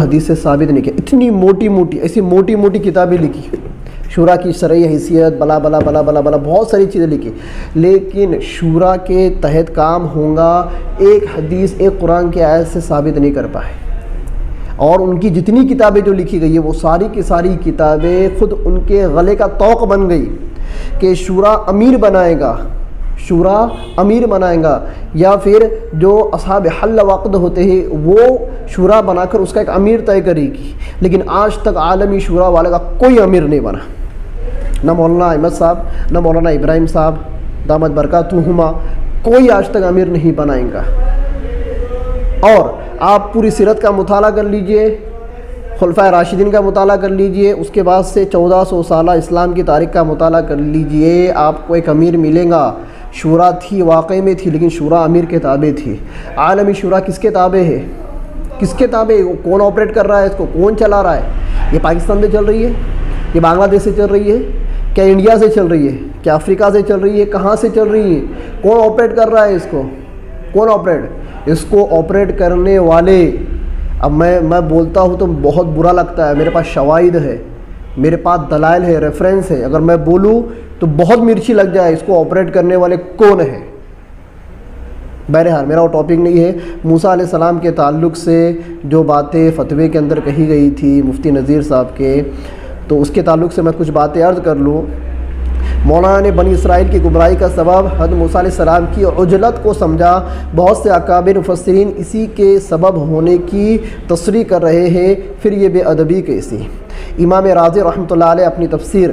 حدیث سے ثابت نہیں کیا. اتنی موٹی موٹی ایسی موٹی موٹی کتابیں لکھی, شورا کی شرعی حیثیت بلا بلا بلا بلا بلا بہت ساری چیزیں لکھی, لیکن شورا کے تحت کام ہوگا ایک حدیث ایک قرآن کی آیت سے ثابت نہیں کر پائے. اور ان کی جتنی کتابیں جو لکھی گئی ہے وہ ساری کی ساری کتابیں خود ان کے غلے کا طوق بن گئی کہ شورا امیر بنائے گا, شورا امیر بنائے گا, یا پھر جو اصحاب حل وقت ہوتے ہیں وہ شورا بنا کر اس کا ایک امیر طے کرے گی. لیکن آج تک عالمی شورا والے کا کوئی امیر نہیں بنا, نہ مولانا احمد صاحب نہ مولانا ابراہیم صاحب دامت برکاتہما, کوئی آج تک امیر نہیں بنائیں گا. اور آپ پوری سیرت کا مطالعہ کر لیجئے, خلفائے راشدین کا مطالعہ کر لیجئے, اس کے بعد سے 1400 سالہ اسلام کی تاریخ کا مطالعہ کر لیجئے, آپ کو ایک امیر ملے گا. شورا تھی, واقعی میں تھی, لیکن شورا امیر کے تابع تھی. عالمی شورا کس کے تابع ہے؟ کس کے تابع؟ کون آپریٹ کر رہا ہے اس کو, کون چلا رہا ہے؟ یہ پاکستان سے چل رہی ہے, یہ بنگلہ دیش سے چل رہی ہے, کیا انڈیا سے چل رہی ہے, کیا افریقہ سے چل رہی ہے, کہاں سے چل رہی ہے؟ کون آپریٹ کر رہا ہے اس کو؟ کون آپریٹ؟ اس کو آپریٹ کرنے والے, اب میں بولتا ہوں تو بہت برا لگتا ہے, میرے پاس شواہد ہے, میرے پاس دلائل ہے, ریفرنس ہے, اگر میں بولوں تو بہت مرچی لگ جائے. اس کو آپریٹ کرنے والے کون ہیں؟ بہرحال میرا وہ ٹاپک نہیں ہے. موسیٰ علیہ السلام کے تعلق سے جو باتیں فتوے کے اندر کہی گئی تھی مفتی نذیر صاحب کے, تو اس کے تعلق سے میں کچھ باتیں عرض کر لوں. مولانا نے بنی اسرائیل کی گمراہی کا سبب حضرت موسیٰ علیہ السلام کی عجلت کو سمجھا. بہت سے اکابر مفسرین اسی کے سبب ہونے کی تصریح کر رہے ہیں. پھر یہ بے ادبی کیسی؟ امام رازی رحمۃ اللہ علیہ اپنی تفسیر